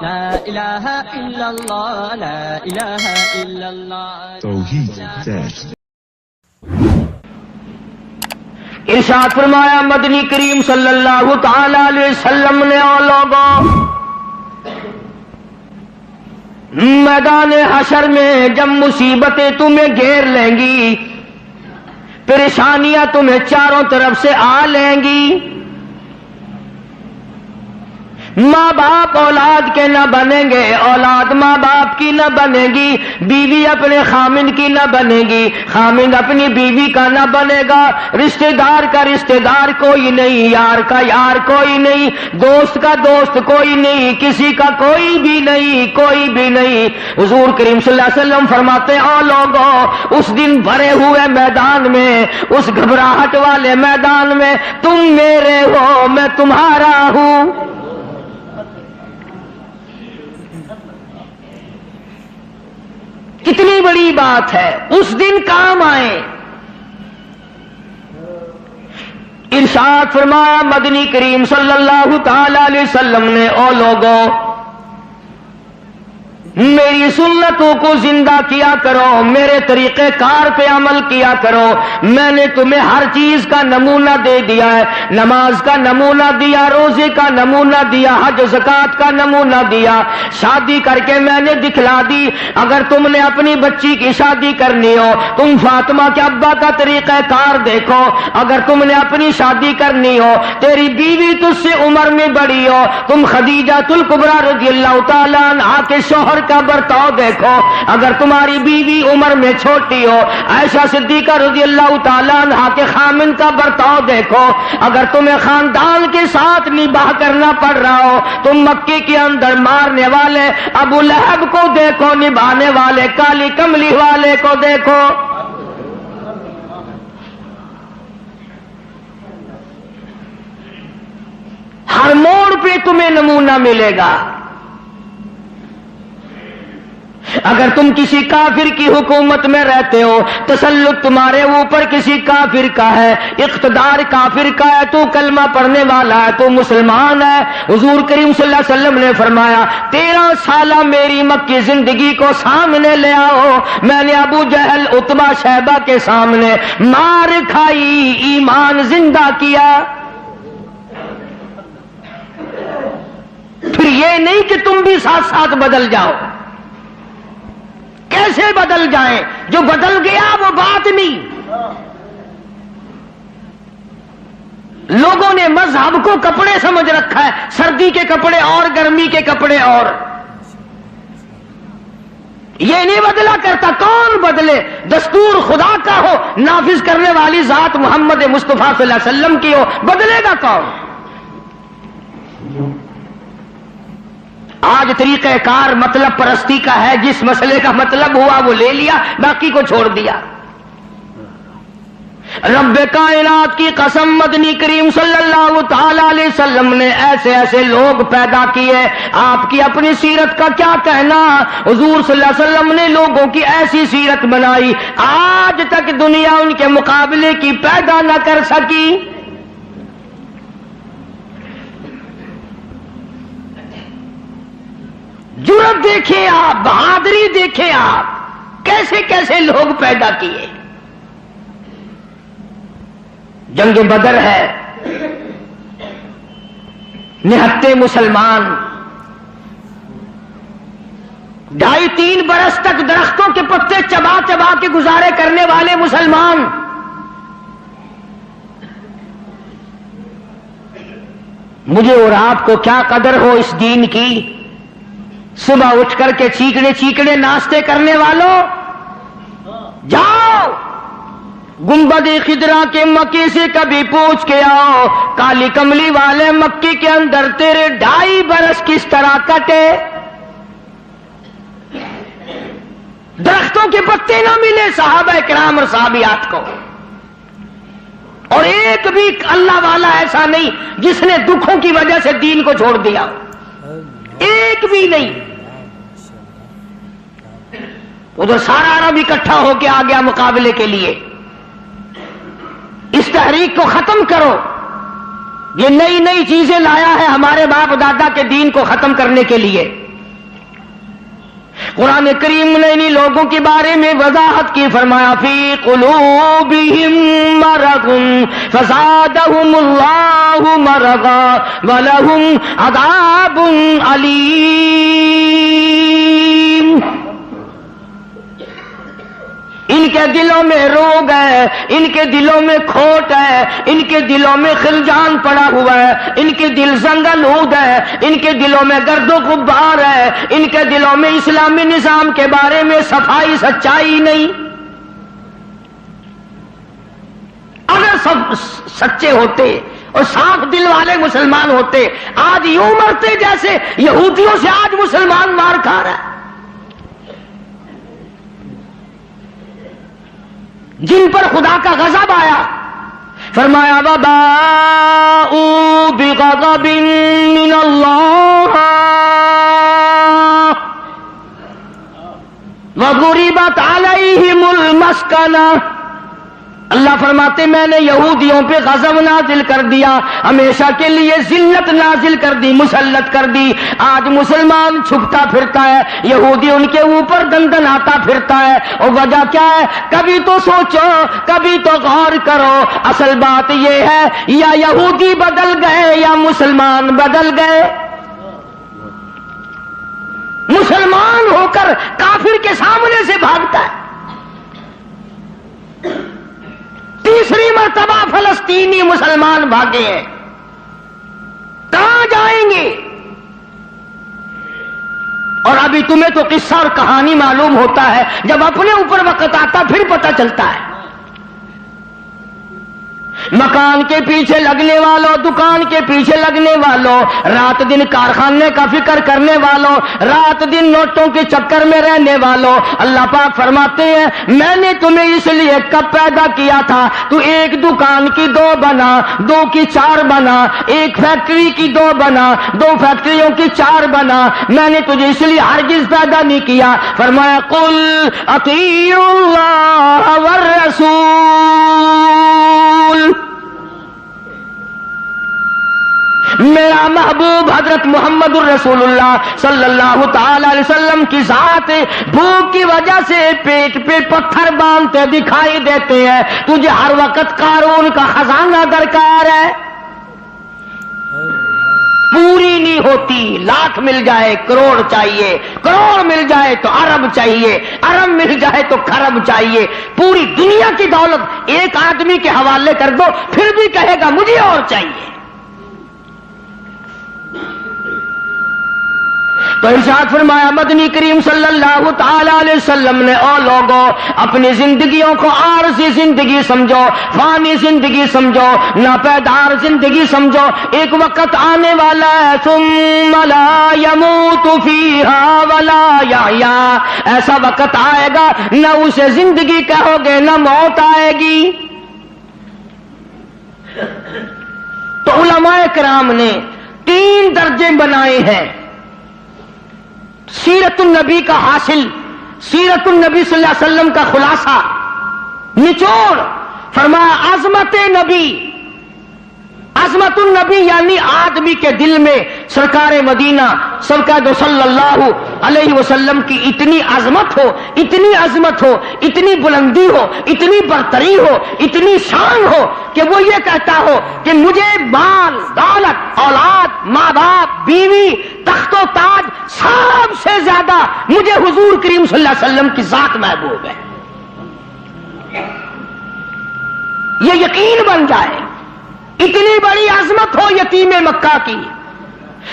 لا الہ الا اللہ لا الہ الا اللہ توحید ذات ارشاد فرمایا مدنی کریم صلی اللہ تعالی علیہ وسلم نے او لوگوں میدان حشر میں جب مصیبتیں تمہیں گھیر لیں گی، پریشانیاں تمہیں چاروں طرف سے آ لیں گی، ماں باپ اولاد کے نہ بنیں گے، اولاد ماں باپ کی نہ بنے گی، بیوی اپنے خامند کی نہ بنے گی، خامند اپنی بیوی کا نہ بنے گا، رشتہ دار کا رشتہ دار کوئی نہیں، یار کا یار کوئی نہیں، دوست کا دوست کوئی نہیں، کسی کا کوئی بھی نہیں، کوئی بھی نہیں۔ حضور کریم صلی اللہ علیہ وسلم فرماتے ہیں او لوگوں اس دن بھرے ہوئے میدان میں، اس گھبراہٹ والے میدان میں تم میرے ہو میں تمہارا ہوں۔ کتنی بڑی بات ہے، اس دن کام آئے۔ ارشاد فرمایا مدنی کریم صلی اللہ تعالی علیہ وسلم نے او لوگوں میری سنتوں کو زندہ کیا کرو، میرے طریقہ کار پہ عمل کیا کرو، میں نے تمہیں ہر چیز کا نمونہ دے دیا ہے، نماز کا نمونہ دیا، روزے کا نمونہ دیا، حج زکات کا نمونہ دیا، شادی کر کے میں نے دکھلا دی۔ اگر تم نے اپنی بچی کی شادی کرنی ہو تم فاطمہ کے ابا کا طریقہ کار دیکھو، اگر تم نے اپنی شادی کرنی ہو تیری بیوی تجھ سے عمر میں بڑی ہو تم خدیجہ الکبریٰ رضی اللہ تعالیٰ عنہا کے شوہر کا برتاؤ دیکھو، اگر تمہاری بیوی عمر میں چھوٹی ہو عائشہ صدیقہ رضی اللہ تعالیٰ عنہا کے خامن کا برتاؤ دیکھو، اگر تمہیں خاندان کے ساتھ نباہ کرنا پڑ رہا ہو تم مکے کے اندر مارنے والے ابو لہب کو دیکھو، نبھانے والے کالی کملی والے کو دیکھو۔ ہر موڑ پہ تمہیں نمونہ ملے گا۔ اگر تم کسی کافر کی حکومت میں رہتے ہو، تسلط تمہارے اوپر کسی کافر کا ہے، اقتدار کافر کا ہے، تو کلمہ پڑھنے والا ہے، تو مسلمان ہے، حضور کریم صلی اللہ علیہ وسلم نے فرمایا 13 سالہ میری مکی زندگی کو سامنے لے آؤ، میں نے ابو جہل عتبہ شیبہ کے سامنے مار کھائی، ایمان زندہ کیا۔ پھر یہ نہیں کہ تم بھی ساتھ ساتھ بدل جاؤ، کیسے بدل جائیں؟ جو بدل گیا وہ بات نہیں۔ لوگوں نے مذہب کو کپڑے سمجھ رکھا ہے، سردی کے کپڑے اور گرمی کے کپڑے اور، یہ نہیں بدلا کرتا۔ کون بدلے؟ دستور خدا کا ہو، نافذ کرنے والی ذات محمد مصطفیٰ صلی اللہ علیہ وسلم کی ہو، بدلے گا کون؟ آج طریقہ کار مطلب پرستی کا ہے، جس مسئلے کا مطلب ہوا وہ لے لیا، باقی کو چھوڑ دیا۔ رب کائنات کی قسم مدنی کریم صلی اللہ تعالی علیہ وسلم نے ایسے ایسے لوگ پیدا کیے، آپ کی اپنی سیرت کا کیا کہنا؟ حضور صلی اللہ علیہ وسلم نے لوگوں کی ایسی سیرت بنائی آج تک دنیا ان کے مقابلے کی پیدا نہ کر سکی۔ جرأت دیکھیں آپ، بہادری دیکھیں آپ، کیسے کیسے لوگ پیدا کیے۔ جنگ بدر ہے، نہتے مسلمان 2.5-3 برس تک درختوں کے پتے چبا چبا کے گزارے کرنے والے مسلمان، مجھے اور آپ کو کیا قدر ہو اس دین کی؟ صبح اٹھ کر کے چیکنے چیکنے ناشتے کرنے والوں، جاؤ گنبد خضرا کے مکے سے کبھی پوچھ کے آؤ، کالی کملی والے مکے کے اندر تیرے 2.5 برس کس طرح کٹے؟ درختوں کے پتے نہ ملے صحابہ کرام اور صحابیات کو، اور ایک بھی اللہ والا ایسا نہیں جس نے دکھوں کی وجہ سے دین کو چھوڑ دیا، ایک بھی نہیں۔ ادھر سارا عرب اکٹھا ہو کے آ گیا مقابلے کے لیے۔ اس تحریک کو ختم کرو، یہ نئی نئی چیزیں لایا ہے ہمارے باپ دادا کے دین کو ختم کرنے کے لیے۔ قرآن کریم نے انہی لوگوں کے بارے میں وضاحت کی، فرمایا فی قلوبہم مرض فزادہم اللہ مرضا ولہم عذاب علیم۔ ان کے دلوں میں روگ ہے، ان کے دلوں میں کھوٹ ہے، ان کے دلوں میں خلجان پڑا ہوا ہے، ان کے دل زنگلود ہے، ان کے دلوں میں گرد و غبار ہے، ان کے دلوں میں اسلامی نظام کے بارے میں صفائی سچائی نہیں۔ اگر سب سچے ہوتے اور صاف دل والے مسلمان ہوتے، آج یوں مرتے جیسے یہودیوں سے آج مسلمان مار کھا رہا ہے، جن پر خدا کا غضب آیا۔ فرمایا وَبَاءُوا بِغَضَبٍ مِّنَ اللَّهِ وَضُرِبَتْ عَلَيْهِمُ الْمَسْكَنَةُ۔ اللہ فرماتے میں نے یہودیوں پہ غضب نازل کر دیا، ہمیشہ کے لیے ذلت نازل کر دی، مسلط کر دی۔ آج مسلمان چھپتا پھرتا ہے، یہودی ان کے اوپر دندن آتا پھرتا ہے، اور وجہ کیا ہے؟ کبھی تو سوچو، کبھی تو غور کرو، اصل بات یہ ہے یا یہودی بدل گئے یا مسلمان بدل گئے۔ مسلمان ہو کر کافر کے سامنے سے بھاگتا ہے۔ تیسری مرتبہ فلسطینی مسلمان بھاگے ہیں، کہاں جائیں گے؟ اور ابھی تمہیں تو قصہ اور کہانی معلوم ہوتا ہے، جب اپنے اوپر وقت آتا پھر پتہ چلتا ہے۔ مکان کے پیچھے لگنے والوں، دکان کے پیچھے لگنے والوں، رات دن کارخانے کا فکر کرنے والوں، رات دن نوٹوں کے چکر میں رہنے والوں، اللہ پاک فرماتے ہیں میں نے تمہیں اس لیے کب پیدا کیا تھا، تو ایک دکان کی 2 بنا، 2 کی 4 بنا، ایک فیکٹری کی 2 بنا، 2 فیکٹریوں کی 4 بنا، میں نے تجھے اس لیے ہرگز پیدا نہیں کیا۔ فرمایا قل اطیعوا اللہ والرسول۔ میرا محبوب حضرت محمد الرسول اللہ صلی اللہ تعالی علیہ وسلم کی ذات بھوک کی وجہ سے پیٹ پہ پتھر باندھتے دکھائی دیتے ہیں، تجھے ہر وقت قارون کا خزانہ درکار ہے، پوری نہیں ہوتی، لاکھ مل جائے کروڑ چاہیے، کروڑ مل جائے تو ارب چاہیے، ارب مل جائے تو خرب چاہیے، پوری دنیا کی دولت ایک آدمی کے حوالے کر دو پھر بھی کہے گا مجھے اور چاہیے۔ تو ارشاد فرمایا مدنی کریم صلی اللہ تعالی علیہ وسلم نے او لوگوں اپنی زندگیوں کو عارضی زندگی سمجھو، فانی زندگی سمجھو، ناپیدار زندگی سمجھو، ایک وقت آنے والا ہے ثم لا يموت فيها ولا يحيا، ایسا وقت آئے گا نہ اسے زندگی کہو گے نہ موت آئے گی۔ تو علماء کرام نے 3 درجے بنائے ہیں سیرت النبی کا حاصل، سیرت النبی صلی اللہ علیہ وسلم کا خلاصہ، نچوڑ۔ فرمایا عظمت نبی، عظمت النبی یعنی آدمی کے دل میں سرکار مدینہ سرکار صلی اللہ علیہ وسلم کی اتنی عظمت ہو، اتنی عظمت ہو، اتنی بلندی ہو، اتنی برتری ہو، اتنی شان ہو کہ وہ یہ کہتا ہو کہ مجھے مال دولت اولاد ماں باپ بیوی تخت و تاج سب سے زیادہ مجھے حضور کریم صلی اللہ علیہ وسلم کی ذات محبوب ہے، یہ یقین بن جائے۔ اتنی بڑی عظمت ہو یتیم مکہ کی۔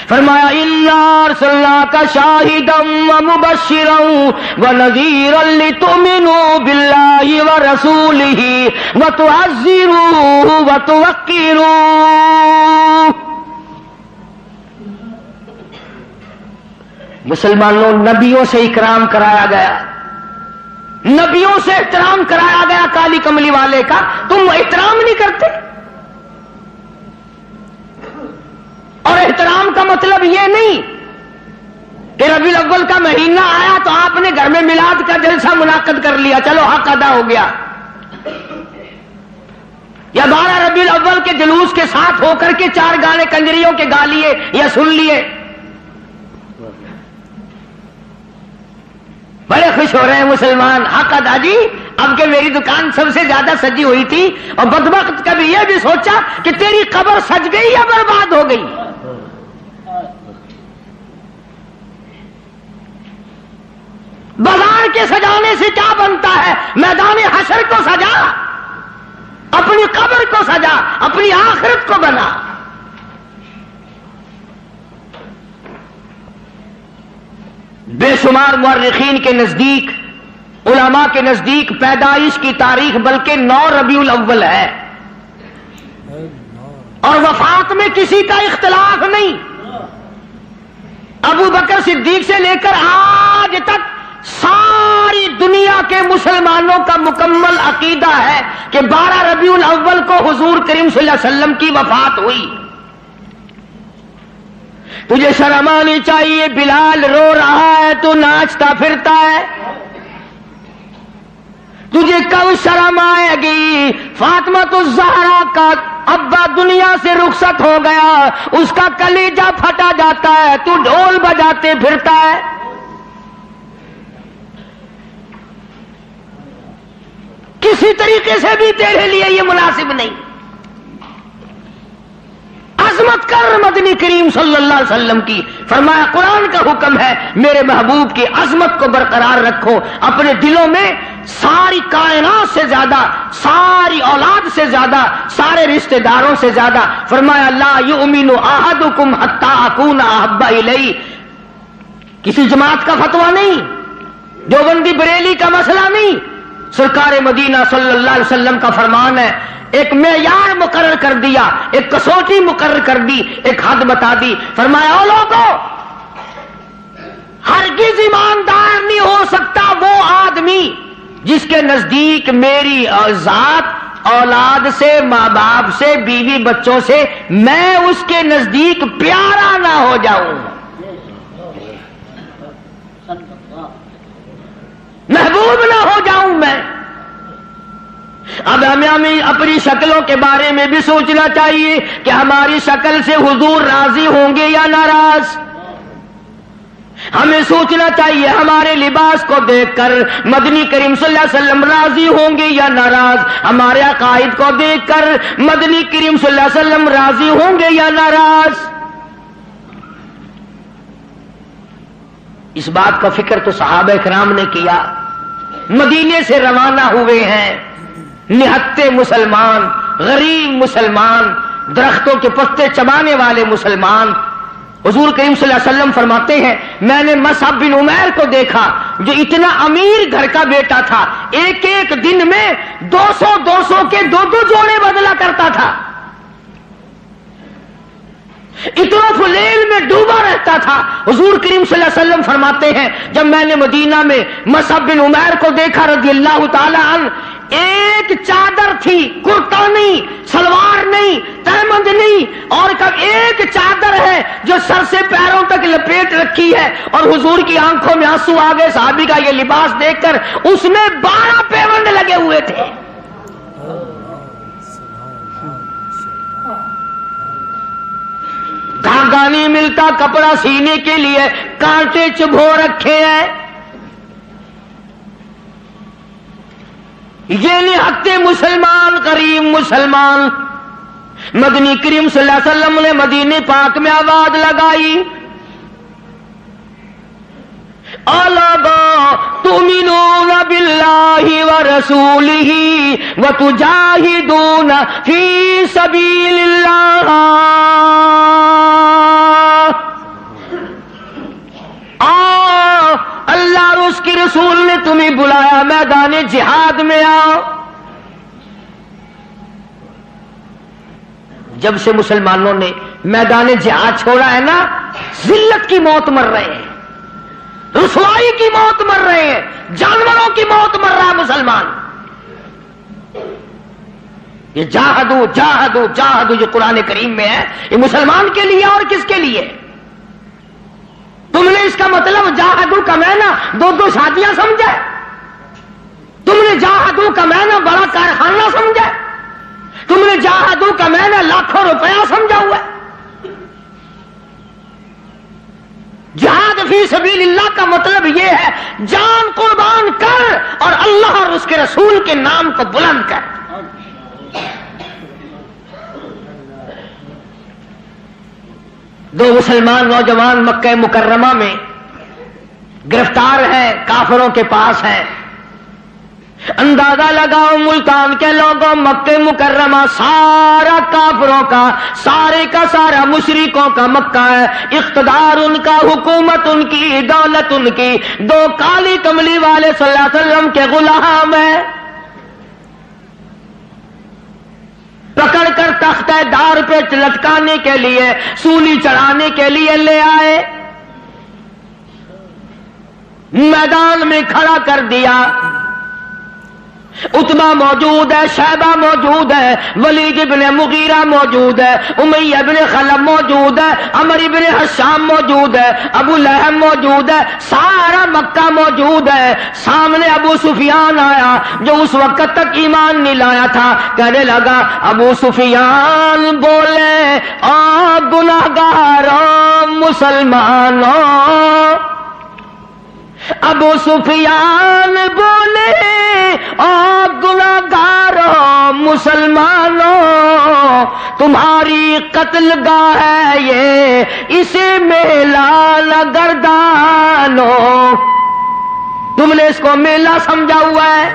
فرمایا اِنَّا أَرْسَلْنَاكَ شَاهِدًا وَمُبَشِّرًا وَنَذِيرًا لِتُؤْمِنُوا بِاللَّهِ وَرَسُولِهِ وَتُعَزِّرُوهُ وَتُوَقِّرُوهُ۔ مسلمانوں نبیوں سے اکرام کرایا گیا، نبیوں سے احترام کرایا گیا، کالی کملی والے کا تم احترام نہیں کرتے۔ اور احترام کا مطلب یہ نہیں کہ ربیع الاول کا مہینہ آیا تو آپ نے گھر میں میلاد کا جلسہ منعقد کر لیا، چلو حق ادا ہو گیا، یا 12 ربیع الاول کے جلوس کے ساتھ ہو کر کے 4 گانے کنجریوں کے گا لیے یا سن لیے۔ خوش ہو رہے ہیں مسلمان، حق ادا جی، اب کہ میری دکان سب سے زیادہ سجی ہوئی تھی، اور بدبخت کبھی یہ بھی سوچا کہ تیری قبر سج گئی یا برباد ہو گئی۔ بازار کے سجانے سے کیا بنتا ہے؟ میدان حشر کو سجا، اپنی قبر کو سجا، اپنی آخرت کو بنا۔ بے شمار مورخین کے نزدیک، علماء کے نزدیک پیدائش کی تاریخ بلکہ 9 ربیع الاول ہے، اور وفات میں کسی کا اختلاف نہیں۔ ابو بکر صدیق سے لے کر آج تک ساری دنیا کے مسلمانوں کا مکمل عقیدہ ہے کہ 12 ربیع الاول کو حضور کریم صلی اللہ علیہ وسلم کی وفات ہوئی۔ تجھے شرم آنی چاہیے، بلال رو رہا ہے تو ناچتا پھرتا ہے، تجھے کب شرم آئے گی؟ فاطمہ الزہرا کا ابا دنیا سے رخصت ہو گیا، اس کا کلیجہ پھٹا جاتا ہے، تو ڈھول بجاتے پھرتا ہے۔ کسی طریقے سے بھی تیرے لیے یہ مناسب نہیں۔ عظمت کر مدنی کریم صلی اللہ علیہ وسلم کی، فرمایا قرآن کا حکم ہے میرے محبوب کی عظمت کو برقرار رکھو اپنے دلوں میں، ساری کائنات سے زیادہ، ساری اولاد سے زیادہ، سارے رشتہ داروں سے زیادہ۔ فرمایا لا یؤمن احدکم حتی اکون احب الیہ، کسی جماعت کا فتویٰ نہیں، دیوبندی بریلی کا مسئلہ نہیں، سرکار مدینہ صلی اللہ علیہ وسلم کا فرمان ہے۔ ایک معیار مقرر کر دیا، ایک کسوٹی مقرر کر دی، ایک حد بتا دی، فرمایا او لوگوں، ہرگز ایماندار نہیں ہو سکتا وہ آدمی جس کے نزدیک میری ذات، اولاد سے، ماں باپ سے، بیوی بچوں سے میں اس کے نزدیک پیارا نہ ہو جاؤں، محبوب نہ ہو جاؤں میں۔ اب ہمیں اپنی شکلوں کے بارے میں بھی سوچنا چاہیے کہ ہماری شکل سے حضور راضی ہوں گے یا ناراض۔ ہمیں سوچنا چاہیے ہمارے لباس کو دیکھ کر مدنی کریم صلی اللہ علیہ وسلم راضی ہوں گے یا ناراض، ہمارے عقائد کو دیکھ کر مدنی کریم صلی اللہ علیہ وسلم راضی ہوں گے یا ناراض۔ اس بات کا فکر تو صحابہ کرام نے کیا، مدینے سے روانہ ہوئے ہیں نہتے مسلمان، غریب مسلمان، درختوں کے پتے چبانے والے مسلمان۔ حضور کریم صلی اللہ علیہ وسلم فرماتے ہیں میں نے مصعب بن عمیر کو دیکھا جو اتنا امیر گھر کا بیٹا تھا، ایک ایک دن میں 200 کے 2 جوڑے بدلا کرتا تھا، اتنا فلیل میں ڈوبا رہتا تھا۔ حضور کریم صلی اللہ علیہ وسلم فرماتے ہیں جب میں نے مدینہ میں مصعب بن عمیر کو دیکھا رضی اللہ تعالی عنہ، ایک چادر تھی، کرتا نہیں، سلوار نہیں، تہمند نہیں، اور ایک چادر ہے جو سر سے پیروں تک لپیٹ رکھی ہے، اور حضور کی آنکھوں میں آنسو آ گئے صحابی کا یہ لباس دیکھ کر، اس میں 12 پیوند لگے ہوئے تھے۔ دھاگا نہیں ملتا کپڑا سینے کے لیے، کانٹے چبھو رکھے ہیں۔ یہ نہتے مسلمان، غریب مسلمان۔ مدنی کریم صلی اللہ علیہ وسلم نے مدینے پاک میں آواز لگائی، الا تؤمنون باللہ ورسولہ وتجاہدون فی سبیل اللہ، اللہ اور اس کی رسول نے تمہیں بلایا، میدان جہاد میں آؤ۔ جب سے مسلمانوں نے میدان جہاد چھوڑا ہے نا، ذلت کی موت مر رہے ہیں، رسوائی کی موت مر رہے ہیں، جانوروں کی موت مر رہا ہے مسلمان۔ یہ جاہدو جاہدو جاہدو جو قرآن کریم میں ہے، یہ مسلمان کے لیے اور کس کے لیے؟ تم نے اس کا مطلب جاہدو کا معنی 2 شادیاں سمجھا؟ تم نے جاہدو کا معنی بڑا کارخانہ سمجھا؟ تم نے جاہدو کا معنی لاکھوں روپیہ سمجھا ہوا ہے؟ جہاد فی سبیل اللہ کا مطلب یہ ہے جان قربان رسول کے نام کو بلند کر. دو مسلمان نوجوان مکہ مکرمہ میں گرفتار ہیں، کافروں کے پاس ہیں. اندازہ لگاؤ ملتان کے لوگوں، مکہ مکرمہ سارا کافروں کا، سارے کا سارا مشرکوں کا مکہ ہے. اقتدار ان کا، حکومت ان کی، دولت ان کی. دو کالی کملی والے صلی اللہ علیہ وسلم کے غلام ہیں. پکڑ کر تختہ دار پہ لٹکانے کے لیے، سولی چڑھانے کے لیے لے آئے، میدان میں کھڑا کر دیا. عتبہ موجود ہے، شیبہ موجود ہے، ولید ابن مغیرہ موجود ہے، امیہ ابن خلف موجود ہے، عمر ابن حشام موجود ہے، ابو لہب موجود ہے، سارا مکہ موجود ہے. سامنے ابو سفیان آیا جو اس وقت تک ایمان نہیں لایا تھا. کہنے لگا ابو سفیان بولے، آ گناہگاروں مسلمانوں. ابو سفیان بولے، اور گناہگاروں مسلمانوں، تمہاری قتل گاہ ہے یہ، اسے میلہ نہ گردانو. تم نے اس کو میلہ سمجھا ہوا ہے.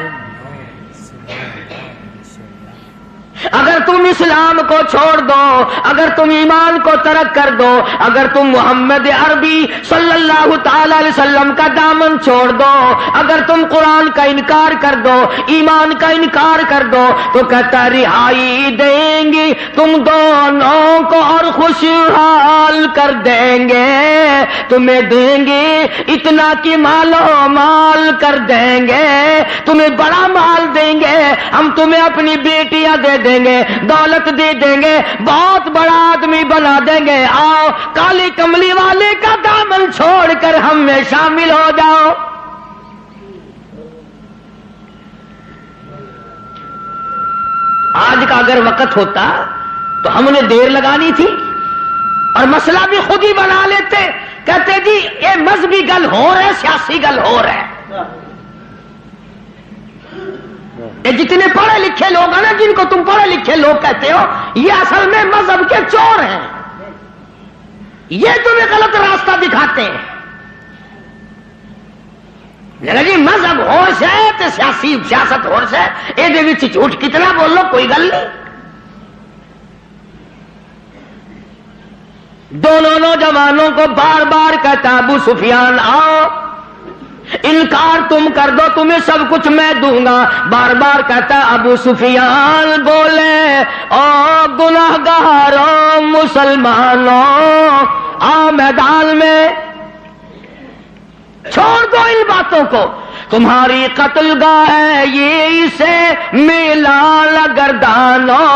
اگر تم اسلام کو چھوڑ دو، اگر تم ایمان کو ترک کر دو، اگر تم محمد عربی صلی اللہ تعالی علیہ وسلم کا دامن چھوڑ دو، اگر تم قرآن کا انکار کر دو، ایمان کا انکار کر دو، تو کہتا رہائی دیں گے تم دونوں کو اور خوشحال کر دیں گے. تمہیں دیں گے اتنا کہ مالو مال کر دیں گے، تمہیں بڑا مال دیں گے، ہم تمہیں اپنی بیٹیاں دے دیں گے، دولت دے دیں گے، بہت بڑا آدمی بنا دیں گے. آؤ کالی کملی والے کا دامن چھوڑ کر ہم میں شامل ہو جاؤ. آج کا اگر وقت ہوتا تو ہم نے دیر لگانی تھی اور مسئلہ بھی خود ہی بنا لیتے. کہتے جی یہ مذہبی گل ہو رہا ہے، سیاسی گل ہو رہا ہے. یہ جتنے پڑھے لکھے لوگ ہیں نا، جن کو تم پڑھے لکھے لوگ کہتے ہو، یہ اصل میں مذہب کے چور ہیں. یہ تمہیں غلط راستہ دکھاتے ہیں. جی مذہب ہوش ہے تو سیاست ہوش ہے. یہ جھوٹ کتنا بولو کوئی گل نہیں. دونوں نوجوانوں کو بار بار کہتا ابو سفیان آؤ، انکار تم کر دو تمہیں سب کچھ میں دوں گا. بار بار کہتا ابو سفیان بولے، او گناہگاروں مسلمانوں، آؤ میدان میں. چھوڑ دو ان باتوں کو، تمہاری قتل گاہ ہے یہ، اسے میلہ نہ گردانو.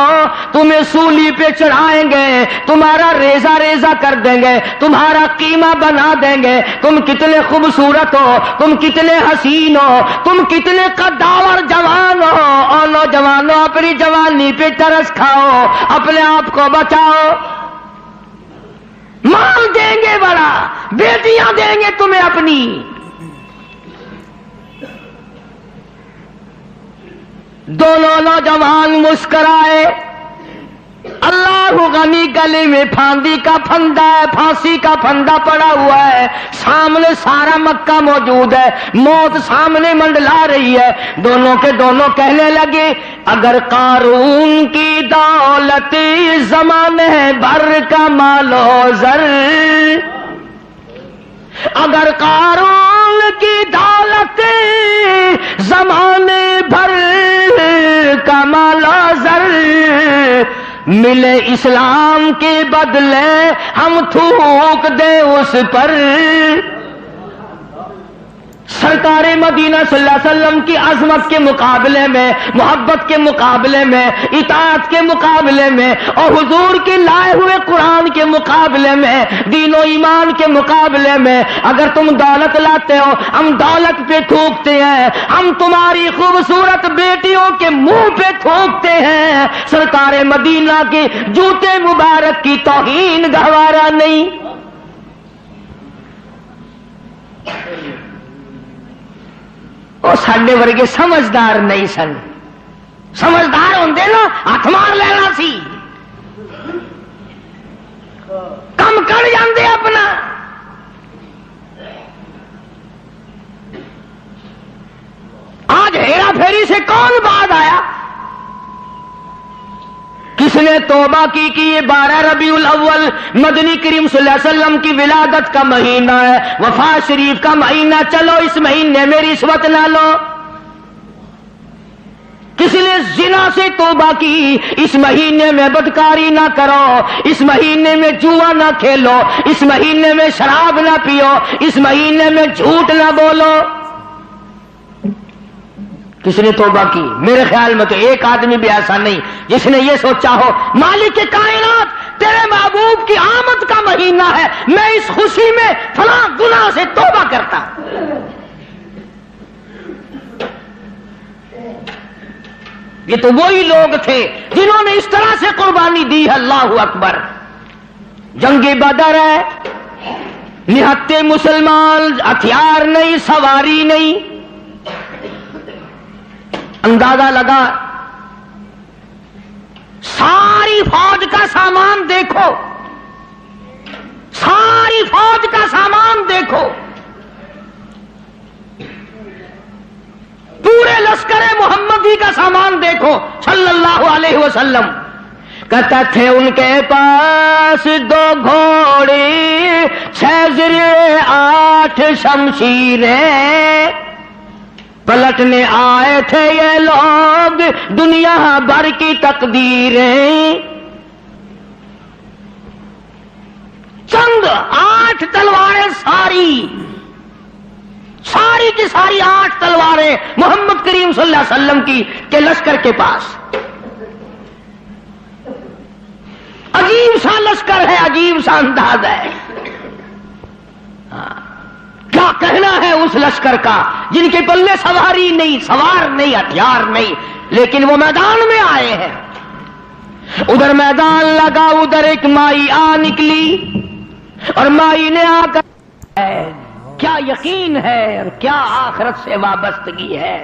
تمہیں سولی پہ چڑھائیں گے، تمہارا ریزہ ریزہ کر دیں گے، تمہارا قیمہ بنا دیں گے. تم کتنے خوبصورت ہو، تم کتنے حسین ہو، تم کتنے قداور جوان ہو. اور نوجوانوں اپنی جوانی پہ ترس کھاؤ، اپنے آپ کو بچاؤ. مال دیں گے بڑا، بیٹیاں دیں گے تمہیں اپنی. دونوں نوجوان مسکرائے. اللہ غنی گلی میں پھاندی کا پھندا ہے، پھانسی کا پھندا پڑا ہوا ہے. سامنے سارا مکہ موجود ہے، موت سامنے منڈلا رہی ہے. دونوں کے دونوں کہنے لگے اگر قارون کی دولت زمانے بھر کا مال و زر، اگر قارون کی دولت زمانے بھر کا مال و زر ملے اسلام کے بدلے ہم تھوک دیں اس پر. سرکار مدینہ صلی اللہ علیہ وسلم کی عظمت کے مقابلے میں، محبت کے مقابلے میں، اطاعت کے مقابلے میں، اور حضور کے لائے ہوئے قرآن کے مقابلے میں، دین و ایمان کے مقابلے میں اگر تم دولت لاتے ہو، ہم دولت پہ تھوکتے ہیں، ہم تمہاری خوبصورت بیٹیوں کے منہ پہ تھوکتے ہیں. سرکار مدینہ کے جوتے مبارک کی توہین گوارا نہیں. وہ ساڈے ورگے سمجھدار نہیں سن. سمجھدار ہوندے نا ہاتھ مار لینا سی. کم کر جاندے اپنا. آج ہیرا پھیری سے کون بعد آیا؟ کس نے توبہ کی کہ یہ 12 ربیع الاول مدنی کریم صلی اللہ علیہ وسلم کی ولادت کا مہینہ ہے، وفات شریف کا مہینہ، چلو اس مہینے میں رشوت نہ لو. کس نے زنا سے توبہ کی، اس مہینے میں بدکاری نہ کرو، اس مہینے میں جوا نہ کھیلو، اس مہینے میں شراب نہ پیو، اس مہینے میں جھوٹ نہ بولو. کس نے توبہ کی؟ میرے خیال میں تو ایک آدمی بھی ایسا نہیں جس نے یہ سوچا ہو مالک کائنات تیرے محبوب کی آمد کا مہینہ ہے، میں اس خوشی میں فلاں گناہ سے توبہ کرتا. یہ تو وہی لوگ تھے جنہوں نے اس طرح سے قربانی دی. اللہ اکبر. جنگ بدر ہے، نہتے مسلمان، ہتھیار نہیں، سواری نہیں. اندازہ لگا ساری فوج کا سامان دیکھو، ساری فوج کا سامان دیکھو، پورے لشکر محمدی کا سامان دیکھو صلی اللہ علیہ وسلم. کہتا تھے ان کے پاس 2 گھوڑے، 6 زرے، 8 شمشیریں، پلٹنے آئے تھے یہ لوگ دنیا بھر کی تقدیریں. چند 8 تلواریں، ساری کی ساری 8 تلواریں محمد کریم صلی اللہ علیہ وسلم کی کے لشکر کے پاس. عجیب سا لشکر ہے، عجیب سا انداز ہے. کیا کہنا ہے اس لشکر کا جن کے پلے سواری نہیں، سوار نہیں، ہتھیار نہیں، لیکن وہ میدان میں آئے ہیں. ادھر میدان لگا، ادھر ایک مائی آ نکلی اور مائی نے آ کر کیا یقین ہے اور کیا آخرت سے وابستگی ہے.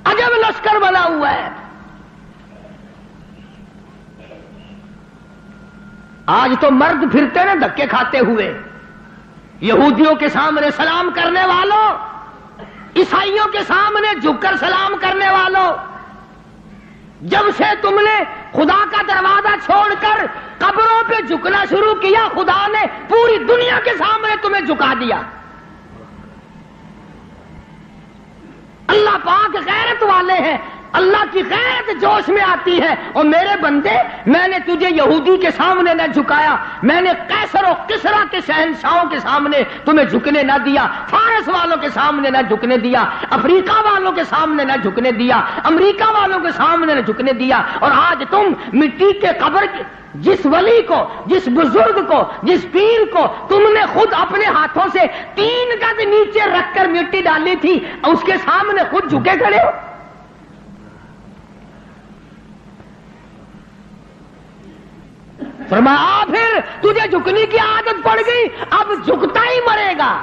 عجب لشکر بنا ہوا ہے. آج تو مرد پھرتے نا دھکے کھاتے ہوئے، یہودیوں کے سامنے سلام کرنے والوں، عیسائیوں کے سامنے جھک کر سلام کرنے والوں. جب سے تم نے خدا کا دروازہ چھوڑ کر قبروں پہ جھکنا شروع کیا، خدا نے پوری دنیا کے سامنے تمہیں جھکا دیا. اللہ پاک غیرت والے ہیں، اللہ کی غیرت جوش میں آتی ہے. اور میرے بندے، میں نے تجھے یہودی کے سامنے نہ جھکایا، میں نے قیصر و کسریٰ کے شہنشاہوں کے سامنے تمہیں جھکنے نہ دیا، فارس والوں کے سامنے نہ جھکنے دیا، افریقہ والوں کے سامنے نہ جھکنے دیا، امریکہ والوں کے سامنے نہ جھکنے دیا. اور آج تم مٹی کے قبر جس ولی کو، جس بزرگ کو، جس پیر کو تم نے خود اپنے ہاتھوں سے 3 گز نیچے رکھ کر مٹی ڈالی تھی، اس کے سامنے خود جھکے کھڑے ہو. فرمایا پھر تجھے جھکنے کی عادت پڑ گئی، اب جھکتا ہی مرے گا.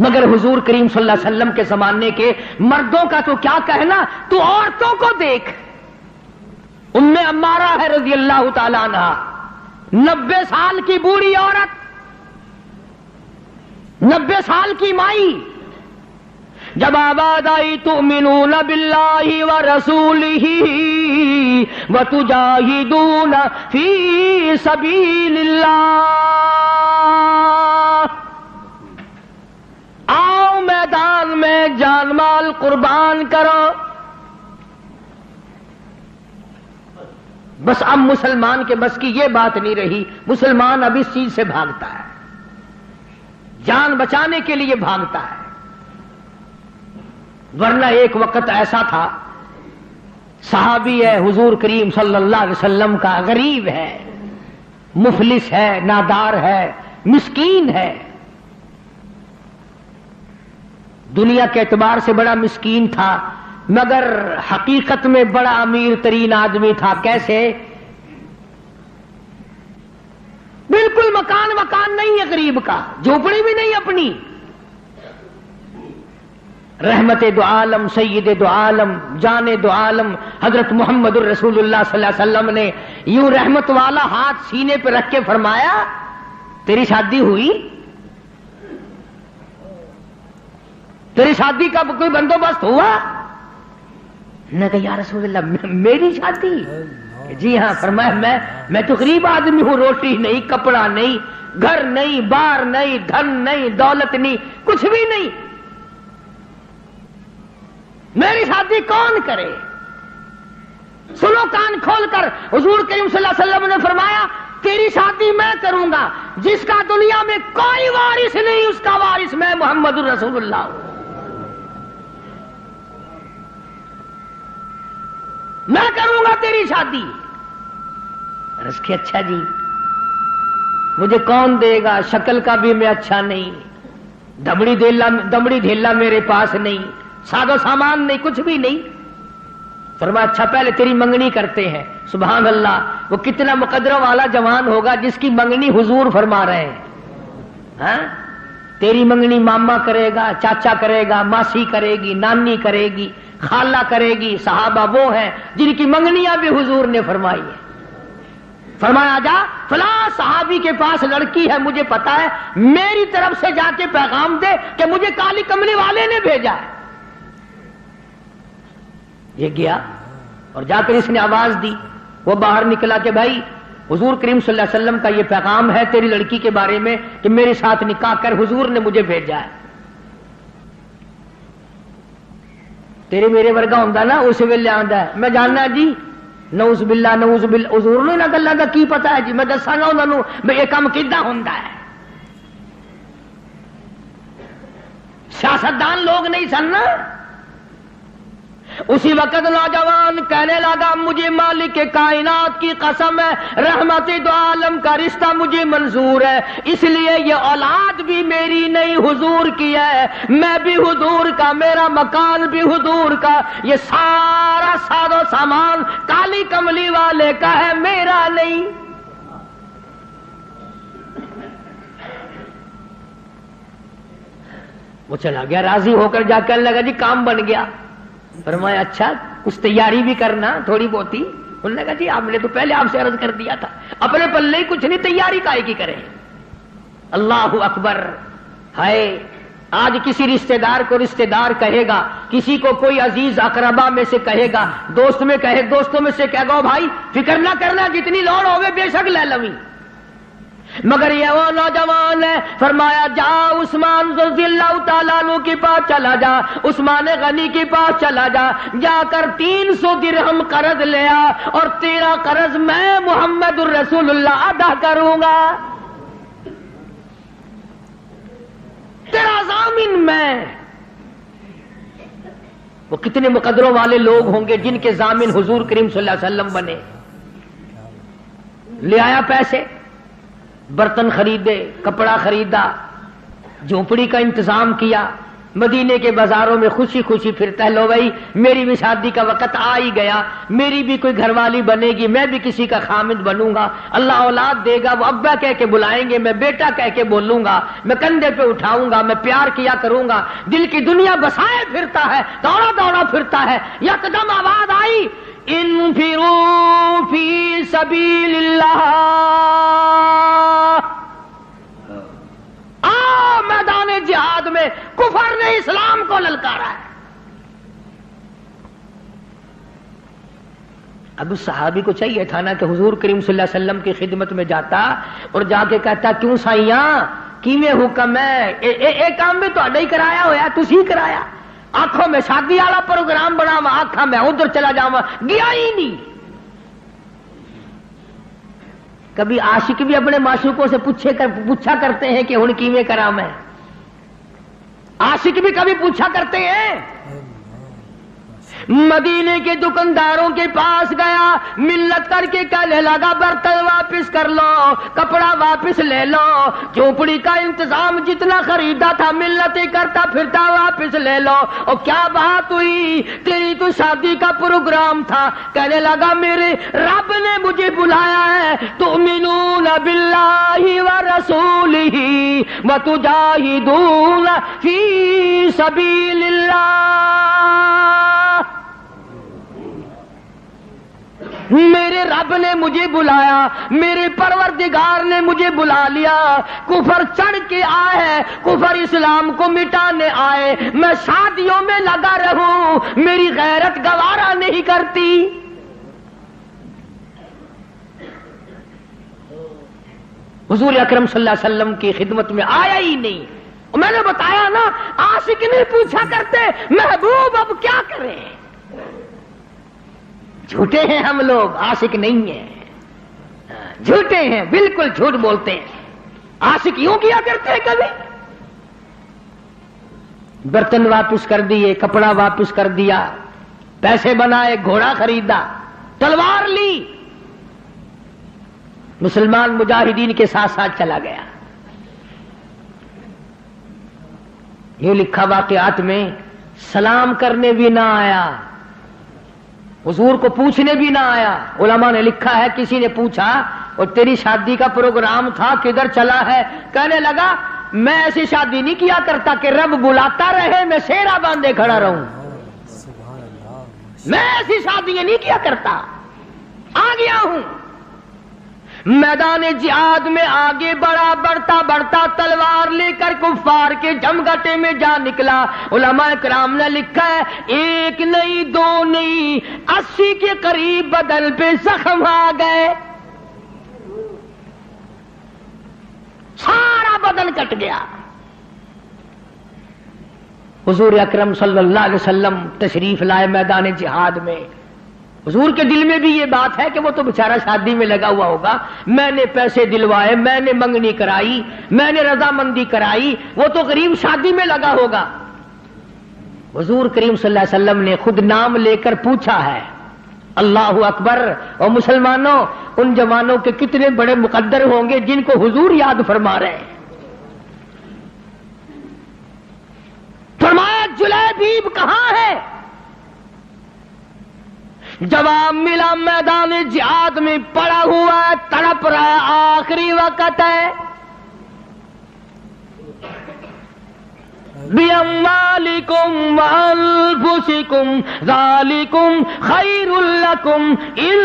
مگر حضور کریم صلی اللہ علیہ وسلم کے زمانے کے مردوں کا تو کیا کہنا، تو عورتوں کو دیکھ. ام عمارہ ہے رضی اللہ تعالی عنہا، 90 سال کی بوڑھی عورت، 90 سال کی مائی. جب آباد آئی تؤمنون باللہ ورسولہ وتجاہدون فی سبیل اللہ، آؤ میدان میں جان مال قربان کرو. بس اب مسلمان کے بس کی یہ بات نہیں رہی، مسلمان اب اس چیز سے بھاگتا ہے، جان بچانے کے لیے بھاگتا ہے. ورنہ ایک وقت ایسا تھا، صحابی ہے حضور کریم صلی اللہ علیہ وسلم کا، غریب ہے، مفلس ہے، نادار ہے، مسکین ہے، دنیا کے اعتبار سے بڑا مسکین تھا، مگر حقیقت میں بڑا امیر ترین آدمی تھا. کیسے؟ بالکل مکان نہیں نہیں ہے غریب کا، جھوپڑی بھی نہیں اپنی. رحمت دو عالم، سید دو عالم، جان دو عالم حضرت محمد الرسول اللہ صلی اللہ علیہ وسلم نے یوں رحمت والا ہاتھ سینے پہ رکھ کے فرمایا تیری شادی ہوئی؟ تیری شادی کا کوئی بندوبست ہوا؟ نے کہا یا رسول اللہ میری شادی؟ جی ہاں. فرمایا میں تو غریب آدمی ہوں، روٹی نہیں، کپڑا نہیں، گھر نہیں، بار نہیں، دھن نہیں، دولت نہیں، کچھ بھی نہیں، میری شادی کون کرے؟ سنو کان کھول کر، حضور کریم صلی اللہ علیہ وسلم نے فرمایا تیری شادی میں کروں گا، جس کا دنیا میں کوئی وارث نہیں اس کا وارث میں محمد الرسول اللہ ہوں. میں کروں گا تیری شادی. عرض کی اچھا جی مجھے کون دے گا؟ شکل کا بھی میں اچھا نہیں، دمڑی دھیلا میرے پاس نہیں، ساز و سامان نہیں، کچھ بھی نہیں. فرمایا اچھا پہلے تیری منگنی کرتے ہیں. سبحان اللہ، وہ کتنا مقدرہ والا جوان ہوگا جس کی منگنی حضور فرما رہے ہیں. ہاں تیری منگنی ماما کرے گا، چاچا کرے گا، ماسی کرے گی، نانی کرے گی، خالہ کرے گی. صحابہ وہ ہیں جن کی منگنیاں بھی حضور نے فرمائی ہیں. فرمایا جا فلاں صحابی کے پاس لڑکی ہے، مجھے پتا ہے، میری طرف سے جا کے پیغام دے کہ مجھے کالی کملی والے نے بھیجا ہے. یہ گیا اور جا کر اس نے آواز دی. وہ باہر نکلا کہ بھائی حضور کریم صلی اللہ علیہ وسلم کا یہ پیغام ہے تیری لڑکی کے بارے میں کہ میرے ساتھ نکاح کر، حضور نے مجھے بھیجا ہے. تیرے میرے ورگا ہوندا نا اس ویلے آندا ہے میں جاننا جی نعوذ باللہ نعوذ باللہ. حضور نے نہ گلاں دا کی پتا ہے جی، میں دساں گا انہاں نوں بھئی یہ کام کیدا ہوندا ہے. سیاستدان لوگ نہیں سن نا. اسی وقت نوجوان کہنے لگا مجھے مالک کائنات کی قسم ہے رحمت دو عالم کا رشتہ مجھے منظور ہے، اس لیے یہ اولاد بھی میری نہیں حضور کی ہے، میں بھی حضور کا، میرا مکان بھی حضور کا، یہ سارا ساز و سامان کالی کملی والے کا ہے، میرا نہیں. وہ چلا گیا راضی ہو کر، جا کر لگا جی کام بن گیا. فرمایا اچھا کچھ تیاری بھی کرنا تھوڑی بہت ہی. انہوں نے کہا جی آپ نے تو پہلے آپ سے عرض کر دیا تھا، اپنے پلے ہی کچھ نہیں، تیاری کائے کی کریں. اللہ اکبر. ہائے آج کسی رشتہ دار کو رشتہ دار کہے گا، کسی کو کوئی عزیز اقربا میں سے کہے گا، دوستوں میں سے کہے گا بھائی فکر نہ کرنا جتنی لوڑ ہوگی بے شک لے لویں. مگر یہ وہ نوجوان ہے. فرمایا جا عثمان رضی اللہ تعالیٰ عنہ کے پاس چلا جا، عثمان غنی کے پاس چلا جا، جا کر 300 درہم قرض لیا اور تیرا قرض میں محمد الرسول اللہ ادا کروں گا، تیرا ضامن میں. وہ کتنے مقدروں والے لوگ ہوں گے جن کے ضامن حضور کریم صلی اللہ علیہ وسلم بنے. لے آیا پیسے، برتن خریدے، کپڑا خریدا، جھونپڑی کا انتظام کیا، مدینے کے بازاروں میں خوشی خوشی پھرتا ہے. لو بھائی میری بھی شادی کا وقت آ ہی گیا، میری بھی کوئی گھر والی بنے گی، میں بھی کسی کا خامد بنوں گا، اللہ اولاد دے گا، وہ ابا کہہ کے بلائیں گے، میں بیٹا کہہ کے بولوں گا، میں کندھے پہ اٹھاؤں گا، میں پیار کیا کروں گا. دل کی دنیا بسائے پھرتا ہے، دوڑا دوڑا پھرتا ہے. یکدم آواز آئی انفروا فی سبیل اللہ، آؤ میدان جہاد میں. کفر نے اسلام کو للکارا ہے. اب اس صحابی کو چاہیے تھا نا کہ حضور کریم صلی اللہ علیہ وسلم کی خدمت میں جاتا اور جا کے کہتا کیوں سائیاں کیویں حکم ہے، اے کام بھی تہاڈا ہی کرایا ہویا، تسی کرایا. آنکھوں میں شادی والا پروگرام بناوا، آنکھاں میں ادھر چلا جاواں، گیا ہی نہیں. کبھی عاشق بھی اپنے معشوقوں سے پوچھا کرتے ہیں کہ ہن کیویں کراں میں. عاشق بھی کبھی پوچھا کرتے ہیں مدینے کے دکانداروں کے پاس گیا, منت کر کے کہنے لگا برتن واپس کر لو, کپڑا واپس لے لو, جھونپڑی کا انتظام جتنا خریدا تھا منتیں کرتا پھرتا واپس لے لو. اور کیا بات ہوئی؟ تیری تو شادی کا پروگرام تھا. کہنے لگا میرے رب نے مجھے بلایا ہے, تؤمنون باللہ ورسولہ وتجاہدون فی سبیل اللہ. میرے رب نے مجھے بلایا, میرے پروردگار نے مجھے بلا لیا. کفر چڑھ کے آئے ہے, کفر اسلام کو مٹانے آئے. میں شادیوں میں لگا رہوں, میری غیرت گوارا نہیں کرتی. حضور اکرم صلی اللہ علیہ وسلم کی خدمت میں آیا ہی نہیں. میں نے بتایا نا, عاشق نہیں پوچھا کرتے محبوب اب کیا کریں. جھوٹے ہیں ہم لوگ, عاشق نہیں ہیں, جھوٹے ہیں, بالکل جھوٹ بولتے ہیں. عاشق یوں کیا کرتے ہیں کبھی. برتن واپس کر دیے, کپڑا واپس کر دیا, پیسے بنائے, گھوڑا خریدا, تلوار لی, مسلمان مجاہدین کے ساتھ ساتھ چلا گیا. یہ لکھا واقعات میں, سلام کرنے بھی نہ آیا, حضور کو پوچھنے بھی نہ آیا. علماء نے لکھا ہے کسی نے پوچھا اور تیری شادی کا پروگرام تھا کدھر چلا ہے؟ کہنے لگا میں ایسی شادی نہیں کیا کرتا کہ رب بلاتا رہے میں سیرا باندھے کھڑا رہوں. میں ایسی شادیاں نہیں کیا کرتا. آ گیا ہوں میدان جہاد میں, آگے بڑھا, بڑھتا بڑھتا تلوار لے کر کفار کے جمگٹے میں جا نکلا. علماء کرام نے لکھا ہے ایک نہیں دو نہیں 80 کے قریب بدن پہ زخم آ گئے, سارا بدن کٹ گیا. حضور اکرم صلی اللہ علیہ وسلم تشریف لائے میدان جہاد میں. حضور کے دل میں بھی یہ بات ہے کہ وہ تو بیچارہ شادی میں لگا ہوا ہوگا, میں نے پیسے دلوائے, میں نے منگنی کرائی, میں نے رضامندی کرائی, وہ تو غریب شادی میں لگا ہوگا. حضور کریم صلی اللہ علیہ وسلم نے خود نام لے کر پوچھا ہے. اللہ اکبر. اور مسلمانوں, ان جوانوں کے کتنے بڑے مقدر ہوں گے جن کو حضور یاد فرما رہے ہیں. فرمایا جلیبیب کہاں ہے؟ جواب ملا میدان جہاد میں پڑا ہوا ہے, تڑپ رہا ہے, آخری وقت ہے. بِأَمْوَالِكُمْ وَأَنفُسِكُمْ ذَلِكُمْ خَيْرٌ لَكُمْ إِن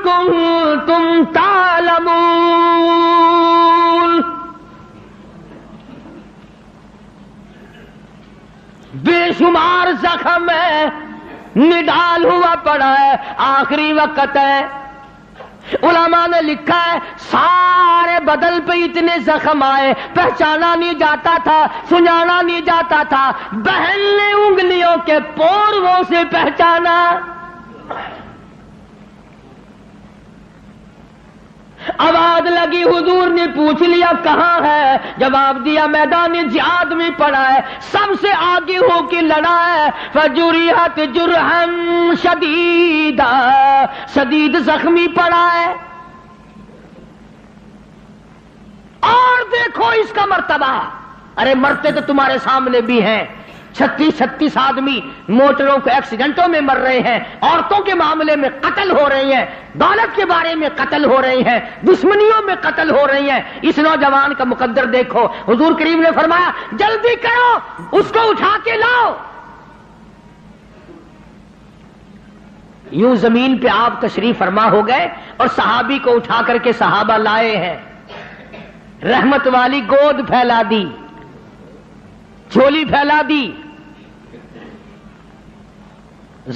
كُنتُمْ تَعْلَمُونَ. بے شمار زخم ہے, نڈال ہوا پڑا ہے, آخری وقت ہے. علماء نے لکھا ہے سارے بدن پہ اتنے زخم آئے, پہچانا نہیں جاتا تھا, سنانا نہیں جاتا تھا. بہن نے انگلیوں کے پوروں سے پہچانا. آواز لگی, حضور نے پوچھ لیا کہاں ہے؟ جواب دیا میدان جہاد میں پڑا ہے, سب سے آگے ہو کے لڑا ہے. فجرحت جرحا شدیدا, شدید زخمی پڑا ہے. اور دیکھو اس کا مرتبہ, ارے مرتے تو تمہارے سامنے بھی ہیں. 36 آدمی موٹروں کے ایکسیڈنٹوں میں مر رہے ہیں, عورتوں کے معاملے میں قتل ہو رہی ہیں, دولت کے بارے میں قتل ہو رہی ہیں, دشمنیوں میں قتل ہو رہی ہیں. اس نوجوان کا مقدر دیکھو. حضور کریم نے فرمایا جلدی کرو, اس کو اٹھا کے لاؤ. یوں زمین پہ آپ تشریف فرما ہو گئے اور صحابی کو اٹھا کر کے صحابہ لائے ہیں. رحمت والی گود پھیلا دی, جھولی پھیلا دی.